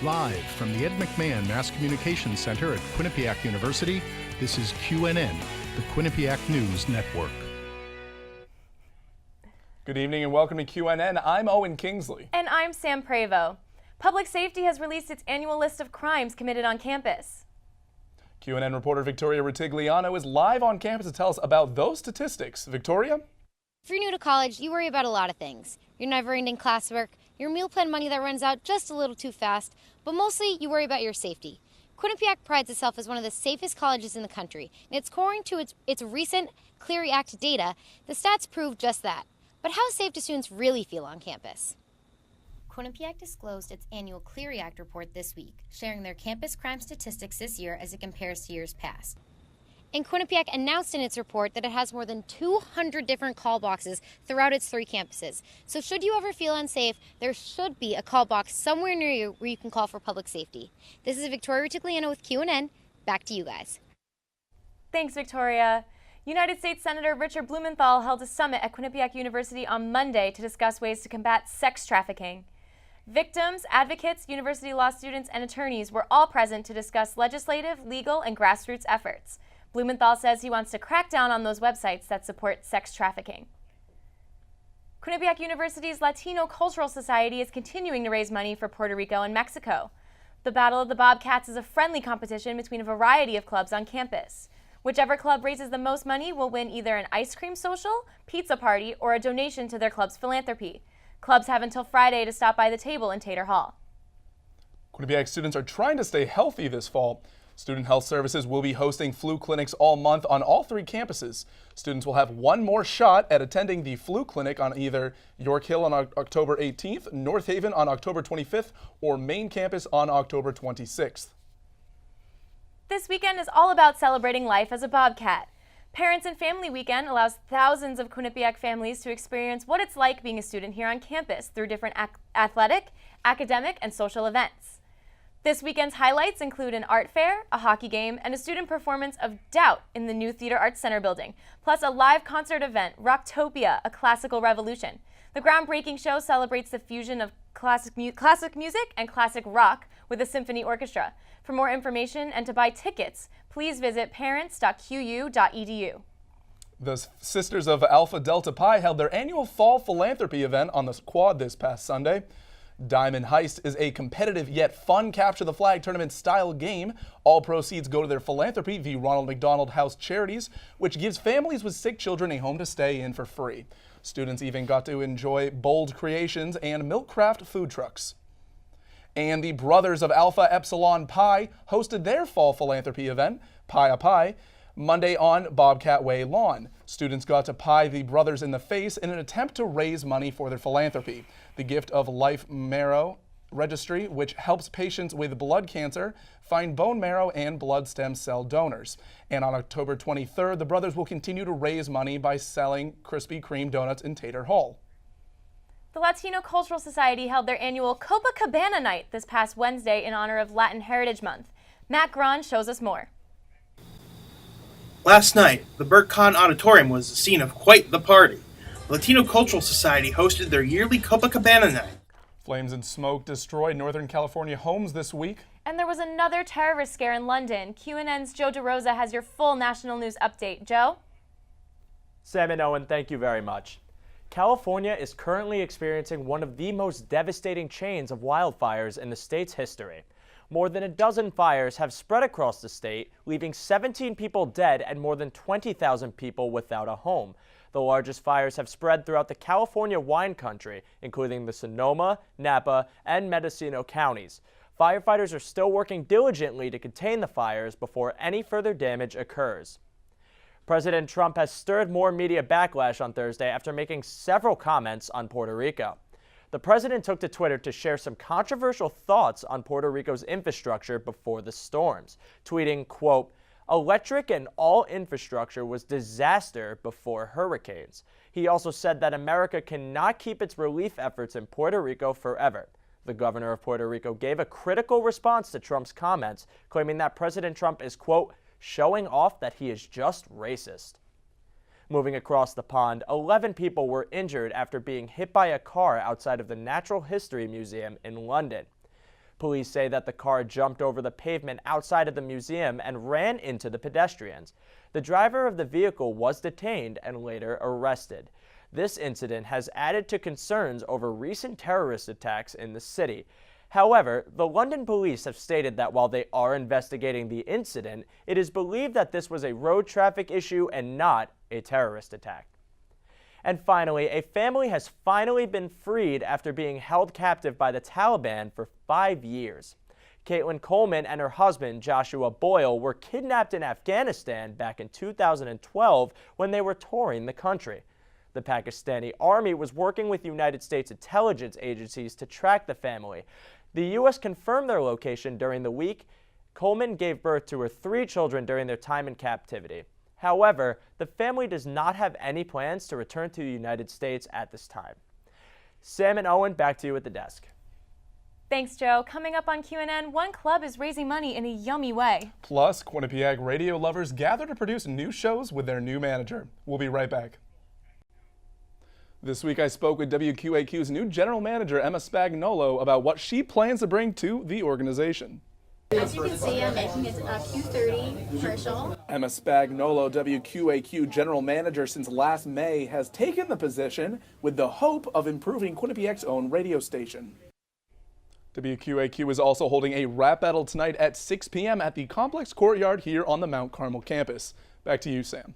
Live from the Ed McMahon Mass Communications Center at Quinnipiac University, this is QNN, the Quinnipiac News Network. Good evening and welcome to QNN. I'm Owen Kingsley. And I'm Sam Prevo. Public Safety has released its annual list of crimes committed on campus. QNN reporter Victoria Ritigliano is live on campus to tell us about those statistics. Victoria? If you're new to college, you worry about a lot of things. Your never-ending classwork, your meal plan money that runs out just a little too fast, but mostly you worry about your safety. Quinnipiac prides itself as one of the safest colleges in the country, and according to its recent Clery Act data, the stats prove just that. But how safe do students really feel on campus? Quinnipiac disclosed its annual Clery Act report this week, sharing their campus crime statistics this year as it compares to years past. And Quinnipiac announced in its report that it has more than 200 different call boxes throughout its 3 campuses. So should you ever feel unsafe, there should be a call box somewhere near you where you can call for public safety. This is Victoria Ritigliano with QNN. Back to you guys. Thanks, Victoria. United States Senator Richard Blumenthal held a summit at Quinnipiac University on Monday to discuss ways to combat sex trafficking. Victims, advocates, university law students, and attorneys were all present to discuss legislative, legal, and grassroots efforts. Blumenthal says he wants to crack down on those websites that support sex trafficking. Quinnipiac University's Latino Cultural Society is continuing to raise money for Puerto Rico and Mexico. The Battle of the Bobcats is a friendly competition between a variety of clubs on campus. Whichever club raises the most money will win either an ice cream social, pizza party, or a donation to their club's philanthropy. Clubs have until Friday to stop by the table in Tater Hall. Quinnipiac students are trying to stay healthy this fall. Student Health Services will be hosting flu clinics all month on all 3 campuses. Students will have one more shot at attending the flu clinic on either York Hill on October 18th, North Haven on October 25th, or Main Campus on October 26th. This weekend is all about celebrating life as a Bobcat. Parents and Family Weekend allows thousands of Quinnipiac families to experience what it's like being a student here on campus through different athletic, academic, and social events. This weekend's highlights include an art fair, a hockey game, and a student performance of Doubt in the new Theater Arts Center building, plus a live concert event, Rocktopia, a classical revolution. The groundbreaking show celebrates the fusion of classic music and classic rock with a symphony orchestra. For more information and to buy tickets, please visit parents.qu.edu. The Sisters of Alpha Delta Pi held their annual fall philanthropy event on the quad this past Sunday. Diamond Heist is a competitive yet fun capture the flag tournament style game. All proceeds go to their philanthropy, the Ronald McDonald House Charities, which gives families with sick children a home to stay in for free. Students even got to enjoy bold creations and Milkcraft food trucks. And the Brothers of Alpha Epsilon Pi hosted their fall philanthropy event, Pi a Pi, Monday on Bobcat Way lawn. Students got to pie the brothers in the face in an attempt to raise money for their philanthropy. The Gift of Life Marrow Registry, which helps patients with blood cancer find bone marrow and blood stem cell donors. And on October 23rd, the brothers will continue to raise money by selling Krispy Kreme donuts in Tater Hall. The Latino Cultural Society held their annual Copacabana Night this past Wednesday in honor of Latin Heritage Month. Matt Grahn shows us more. Last night, the Burt Kahn Auditorium was the scene of quite the party. The Latino Cultural Society hosted their yearly Copacabana Night. Flames and smoke destroyed Northern California homes this week. And there was another terrorist scare in London. QNN's Joe DeRosa has your full national news update. Joe? Sam and Owen, thank you very much. California is currently experiencing one of the most devastating chains of wildfires in the state's history. More than a dozen fires have spread across the state, leaving 17 people dead and more than 20,000 people without a home. The largest fires have spread throughout the California wine country, including the Sonoma, Napa, and Mendocino counties. Firefighters are still working diligently to contain the fires before any further damage occurs. President Trump has stirred more media backlash on Thursday after making several comments on Puerto Rico. The president took to Twitter to share some controversial thoughts on Puerto Rico's infrastructure before the storms, tweeting, quote, "Electric and all infrastructure was disaster before hurricanes." He also said that America cannot keep its relief efforts in Puerto Rico forever. The governor of Puerto Rico gave a critical response to Trump's comments, claiming that President Trump is, quote, "showing off that he is just racist." Moving across the pond, 11 people were injured after being hit by a car outside of the Natural History Museum in London. Police say that the car jumped over the pavement outside of the museum and ran into the pedestrians. The driver of the vehicle was detained and later arrested. This incident has added to concerns over recent terrorist attacks in the city. However, the London police have stated that while they are investigating the incident, it is believed that this was a road traffic issue and not a terrorist attack. And finally, a family has finally been freed after being held captive by the Taliban for 5 years. Caitlin Coleman and her husband, Joshua Boyle, were kidnapped in Afghanistan back in 2012 when they were touring the country. The Pakistani army was working with United States intelligence agencies to track the family. The U.S. confirmed their location during the week. Coleman gave birth to her 3 children during their time in captivity. However, the family does not have any plans to return to the United States at this time. Sam and Owen, back to you at the desk. Thanks, Joe. Coming up on QNN, one club is raising money in a yummy way. Plus, Quinnipiac radio lovers gather to produce new shows with their new manager. We'll be right back. This week I spoke with WQAQ's new general manager, Emma Spagnolo, about what she plans to bring to the organization. As you can see, I'm making a Q30 commercial. Emma Spagnolo, WQAQ general manager since last May, has taken the position with the hope of improving Quinnipiac's own radio station. WQAQ is also holding a rap battle tonight at 6 p.m. at the Complex Courtyard here on the Mount Carmel campus. Back to you, Sam.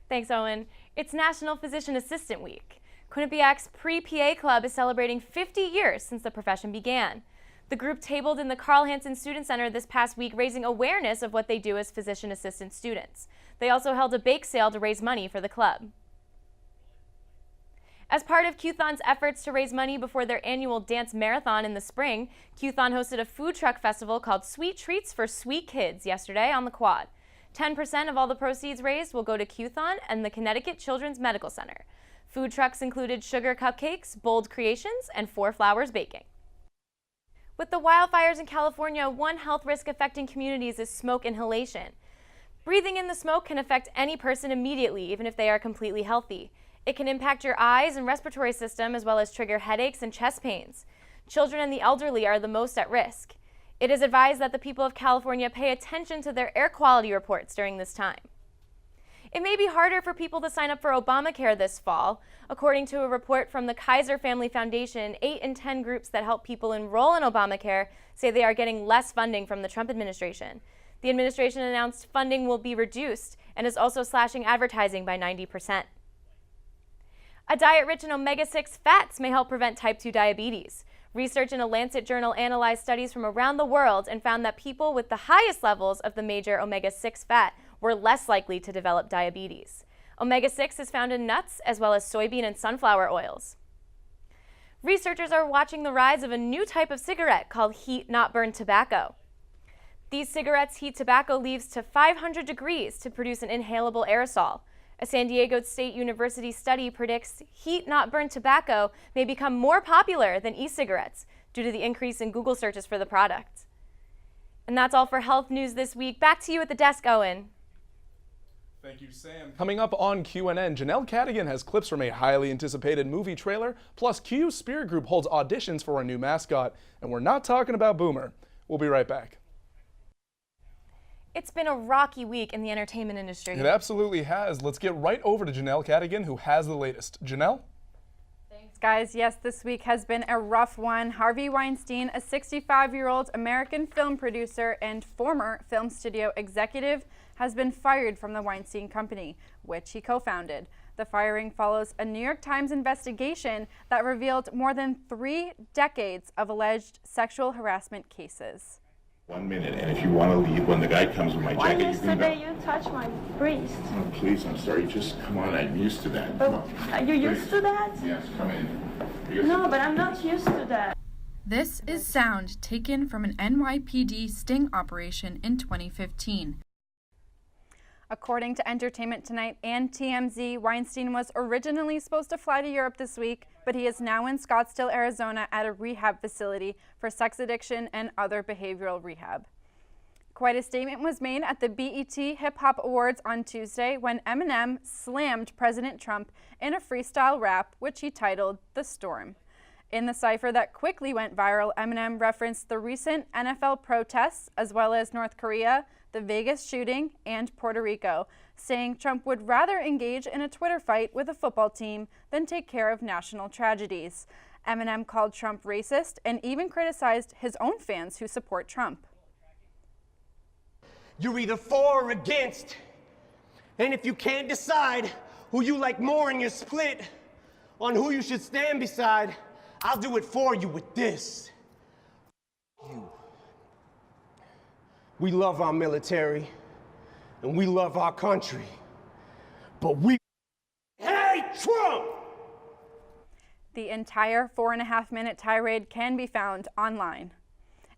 Thanks, Owen. It's National Physician Assistant Week. Quinnipiac's Pre-PA Club is celebrating 50 years since the profession began. The group tabled in the Carl Hansen Student Center this past week, raising awareness of what they do as physician assistant students. They also held a bake sale to raise money for the club. As part of Q-Thon's efforts to raise money before their annual dance marathon in the spring, Q-Thon hosted a food truck festival called Sweet Treats for Sweet Kids yesterday on the Quad. 10% of all the proceeds raised will go to Q-Thon and the Connecticut Children's Medical Center. Food trucks included sugar cupcakes, bold creations, and 4 Flowers baking. With the wildfires in California, one health risk affecting communities is smoke inhalation. Breathing in the smoke can affect any person immediately, even if they are completely healthy. It can impact your eyes and respiratory system, as well as trigger headaches and chest pains. Children and the elderly are the most at risk. It is advised that the people of California pay attention to their air quality reports during this time. It may be harder for people to sign up for Obamacare this fall. According to a report from the Kaiser Family Foundation, 8 in 10 groups that help people enroll in Obamacare say they are getting less funding from the Trump administration. The administration announced funding will be reduced and is also slashing advertising by 90%. A diet rich in omega-6 fats may help prevent type 2 diabetes. Research in a Lancet journal analyzed studies from around the world and found that people with the highest levels of the major omega-6 fat were less likely to develop diabetes. Omega-6 is found in nuts as well as soybean and sunflower oils. Researchers are watching the rise of a new type of cigarette called heat-not-burn tobacco. These cigarettes heat tobacco leaves to 500 degrees to produce an inhalable aerosol. A San Diego State University study predicts heat-not-burn tobacco may become more popular than e-cigarettes due to the increase in Google searches for the product. And that's all for health news this week. Back to you at the desk, Owen. Thank you, Sam. Coming up on QNN, Janelle Cadigan has clips from a highly anticipated movie trailer, plus Q Spirit Group holds auditions for a new mascot, and we're not talking about Boomer. We'll be right back. It's been a rocky week in the entertainment industry. It absolutely has. Let's get right over to Janelle Cadigan, who has the latest. Janelle? Thanks, guys. Yes, this week has been a rough one. Harvey Weinstein, a 65-year-old American film producer and former film studio executive, has been fired from the Weinstein Company, which he co-founded. The firing follows a New York Times investigation that revealed more than 3 decades of alleged sexual harassment cases. 1 minute, and if you want to leave, when the guy comes with my jacket, you can go. Yesterday you touched my breast. Oh, please, I'm sorry. Just come on. I'm used to that. But Come on. are you used to that? Yes, come in. No, but I'm not used to that. This is sound taken from an NYPD sting operation in 2015. According to Entertainment Tonight and TMZ, Weinstein was originally supposed to fly to Europe this week, but he is now in Scottsdale, Arizona at a rehab facility for sex addiction and other behavioral rehab. Quite a statement was made at the BET Hip Hop Awards on Tuesday when Eminem slammed President Trump in a freestyle rap, which he titled The Storm. In the cipher that quickly went viral, Eminem referenced the recent NFL protests, as well as North Korea, the Vegas shooting, and Puerto Rico, saying Trump would rather engage in a Twitter fight with a football team than take care of national tragedies. Eminem called Trump racist and even criticized his own fans who support Trump. You're either for or against, and if you can't decide who you like more and you're split on who you should stand beside, I'll do it for you with this. You. We love our military, and we love our country, but we hate Trump! The entire 4.5-minute tirade can be found online.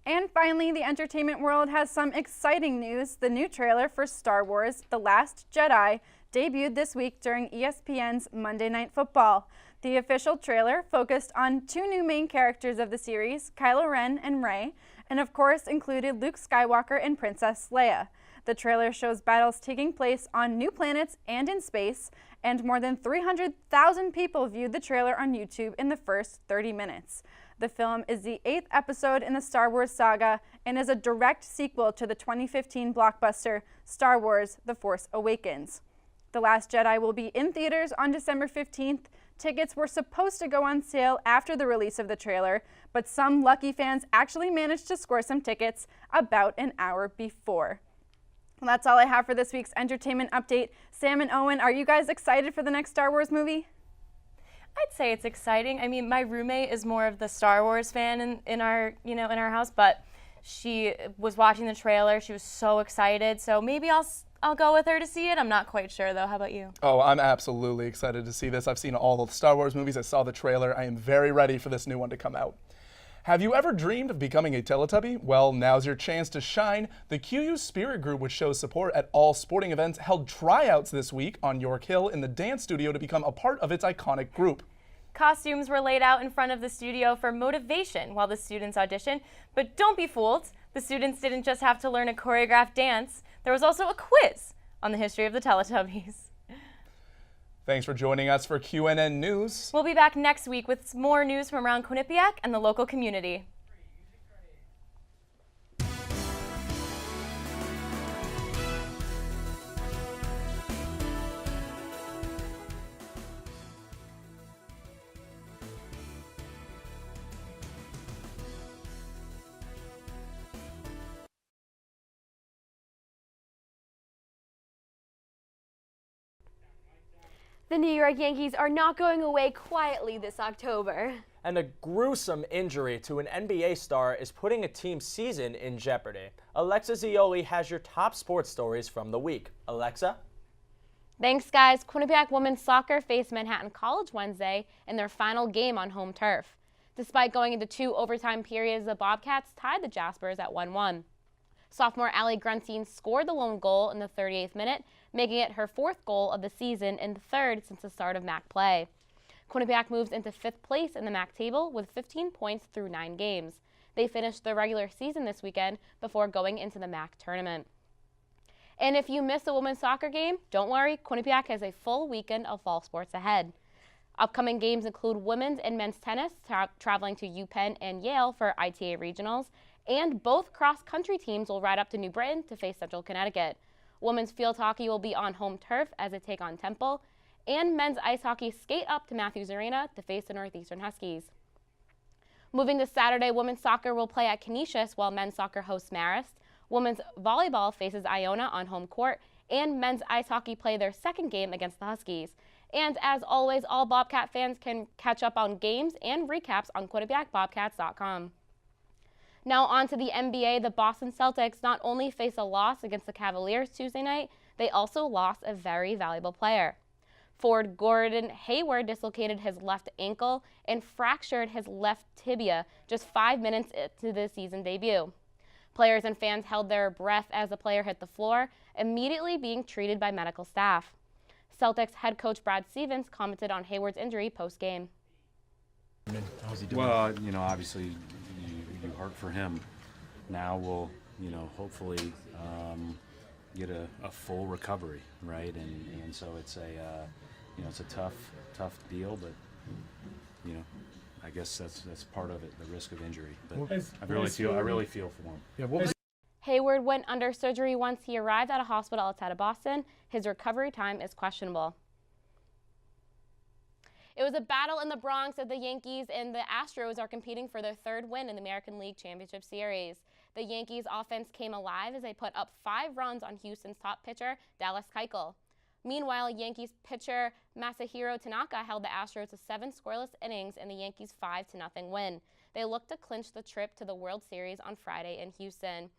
And finally, the entertainment world has some exciting news. The new trailer for Star Wars: The Last Jedi debuted this week during ESPN's Monday Night Football. The official trailer focused on 2 new main characters of the series, Kylo Ren and Rey, and of course included Luke Skywalker and Princess Leia. The trailer shows battles taking place on new planets and in space, and more than 300,000 people viewed the trailer on YouTube in the first 30 minutes. The film is the 8th episode in the Star Wars saga and is a direct sequel to the 2015 blockbuster Star Wars: The Force Awakens. The Last Jedi will be in theaters on December 15th. Tickets were supposed to go on sale after the release of the trailer, but some lucky fans actually managed to score some tickets about an hour before. Well, that's all I have for this week's entertainment update. Sam and Owen, are you guys excited for the next Star Wars movie? I'd say it's exciting. I mean, my roommate is more of the Star Wars fan in our house, but she was watching the trailer. She was so excited. So maybe I'll go with her to see it. I'm not quite sure though. How about you? Oh, I'm absolutely excited to see this. I've seen all the Star Wars movies. I saw the trailer. I am very ready for this new one to come out. Have you ever dreamed of becoming a Teletubby? Well, now's your chance to shine. The QU Spirit Group, which shows support at all sporting events, held tryouts this week on York Hill in the dance studio to become a part of its iconic group. Costumes were laid out in front of the studio for motivation while the students auditioned, but don't be fooled. The students didn't just have to learn a choreographed dance. There was also a quiz on the history of the Teletubbies. Thanks for joining us for QNN News. We'll be back next week with more news from around Quinnipiac and the local community. The New York Yankees are not going away quietly this October. And a gruesome injury to an NBA star is putting a team's season in jeopardy. Alexa Zeoli has your top sports stories from the week. Alexa? Thanks, guys. Quinnipiac women's soccer faced Manhattan College Wednesday in their final game on home turf. Despite going into 2 overtime periods, the Bobcats tied the Jaspers at 1-1. Sophomore Allie Grunstein scored the lone goal in the 38th minute, making it her 4th goal of the season and the 3rd since the start of MAC play. Quinnipiac moves into 5th place in the MAC table with 15 points through 9 games. They finished the regular season this weekend before going into the MAC tournament. And if you missed a women's soccer game, don't worry, Quinnipiac has a full weekend of fall sports ahead. Upcoming games include women's and men's tennis, traveling to UPenn and Yale for ITA regionals, and both cross-country teams will ride up to New Britain to face Central Connecticut. Women's field hockey will be on home turf as they take on Temple, and men's ice hockey skate up to Matthews Arena to face the Northeastern Huskies. Moving to Saturday, women's soccer will play at Canisius while men's soccer hosts Marist. Women's volleyball faces Iona on home court, and men's ice hockey play their 2nd game against the Huskies. And as always, all Bobcat fans can catch up on games and recaps on QuinnipiacBobcats.com. Now on to the NBA. The Boston Celtics not only face a loss against the Cavaliers Tuesday night, they also lost a very valuable player. Forward Gordon Hayward dislocated his left ankle and fractured his left tibia just 5 minutes into the season debut. Players and fans held their breath as the player hit the floor, immediately being treated by medical staff. Celtics head coach Brad Stevens commented on Hayward's injury post-game. How's he doing? Well, obviously you hurt for him. Now we'll, hopefully get a full recovery, right? And so it's a, it's a tough deal, but, I guess that's part of it, the risk of injury. But What was- I really feel for him. Yeah, what was Hayward went under surgery once he arrived at a hospital outside of Boston. His recovery time is questionable. It was a battle in the Bronx as the Yankees and the Astros are competing for their third win in the American League Championship Series. The Yankees offense came alive as they put up 5 runs on Houston's top pitcher, Dallas Keuchel. Meanwhile, Yankees pitcher Masahiro Tanaka held the Astros to 7 scoreless innings in the Yankees' 5-0 win. They look to clinch the trip to the World Series on Friday in Houston.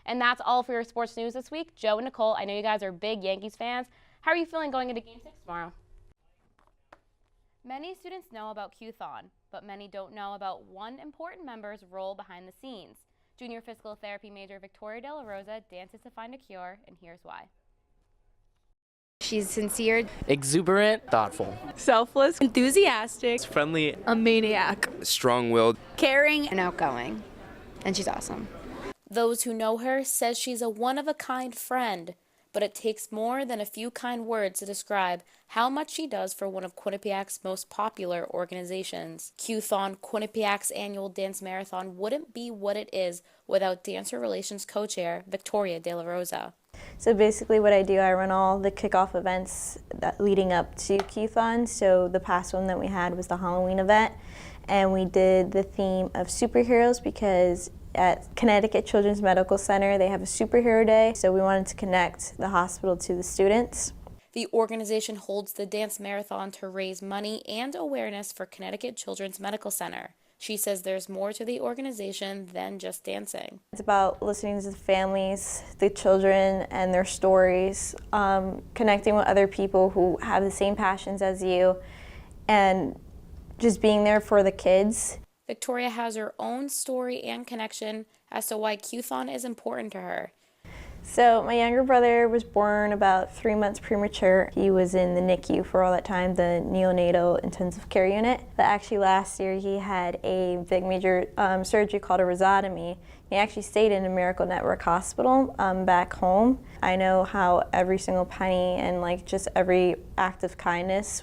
And that's all for your sports news this week. Joe and Nicole, I know you guys are big Yankees fans. How are you feeling going into Game 6 tomorrow? Many students know about Q-Thon, but many don't know about one important member's role behind the scenes. Junior physical therapy major Victoria De La Rosa dances to find a cure, and here's why. She's sincere, exuberant, thoughtful, selfless, enthusiastic, friendly, a maniac, strong-willed, caring, and outgoing. And she's awesome. Those who know her says she's a one-of-a-kind friend, but it takes more than a few kind words to describe how much she does for one of Quinnipiac's most popular organizations. Q-Thon, Quinnipiac's annual dance marathon, wouldn't be what it is without Dancer Relations co-chair Victoria De La Rosa. So basically what I do, I run all the kickoff events leading up to Q-Thon. So the past one that we had was the Halloween event, and we did the theme of superheroes because at Connecticut Children's Medical Center, they have a superhero day, so we wanted to connect the hospital to the students. The organization holds the dance marathon to raise money and awareness for Connecticut Children's Medical Center. She says there's more to the organization than just dancing. It's about listening to the families, the children, and their stories, connecting with other people who have the same passions as you, and just being there for the kids. Victoria has her own story and connection as to why Q-Thon is important to her. So my younger brother was born about 3 months premature. He was in the NICU for all that time, the neonatal intensive care unit. But actually last year he had a big major surgery called a rhizotomy. He actually stayed in a Miracle Network hospital back home. I know how every single penny and like just every act of kindness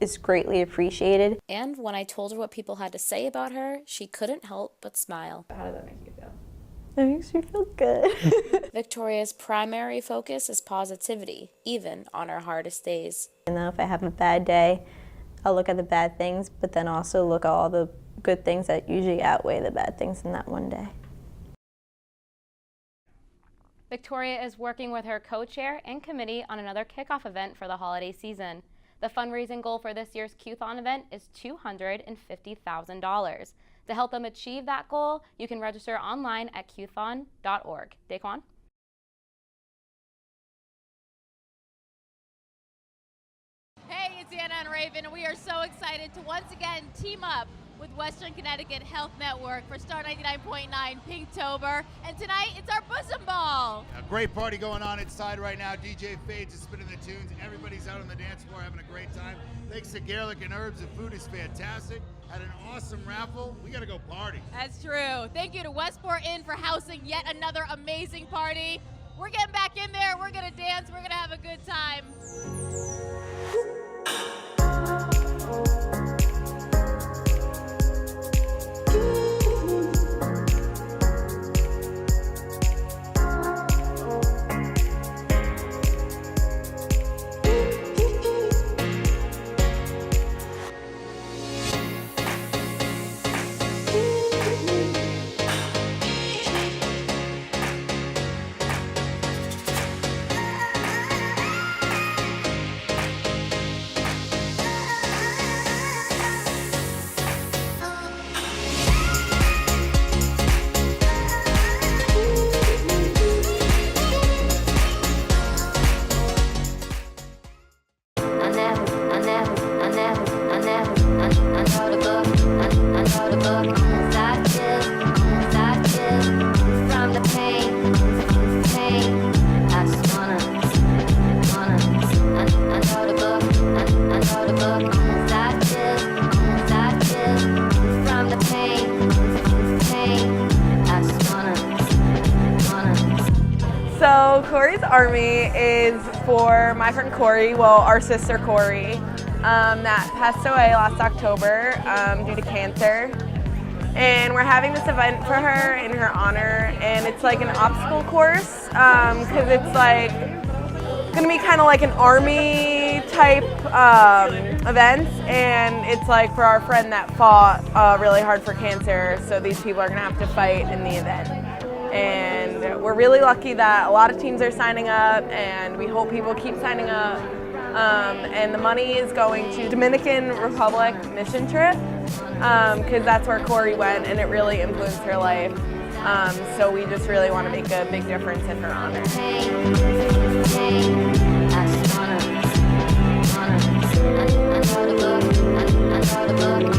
is greatly appreciated. And when I told her what people had to say about her, she couldn't help but smile. How did that make you feel? It makes me feel good. Victoria's primary focus is positivity, even on her hardest days. You know, if I have a bad day, I'll look at the bad things, but then also look at all the good things that usually outweigh the bad things in that one day. Victoria is working with her co-chair and committee on another kickoff event for the holiday season. The fundraising goal for this year's Q-Thon event is $250,000. To help them achieve that goal, you can register online at qthon.org. Daquan? Hey, it's Anna and Raven, and we are so excited to once again team up with Western Connecticut Health Network for Star 99.9 Pinktober. And tonight, it's our bosom ball. A great party going on inside right now. DJ Fades is spinning the tunes. Everybody's out on the dance floor having a great time. Thanks to Garlic and Herbs, the food is fantastic. Had an awesome raffle. We got to go party. That's true. Thank you to Westport Inn for housing yet another amazing party. We're getting back in there. We're going to dance. We're going to have a good time. So Corey's Army is for my friend Corey, well, our sister Corey. that passed away last October due to cancer. And we're having this event for her in her honor, and it's like an obstacle course because it's like gonna be kind of like an army type event, and it's like for our friend that fought really hard for cancer, so these people are gonna have to fight in the event. And we're really lucky that a lot of teams are signing up, and we hope people keep signing up. And the money is going to Dominican Republic mission trip because that's where Corey went, and it really influenced her life. So we just really want to make a big difference in her honor. I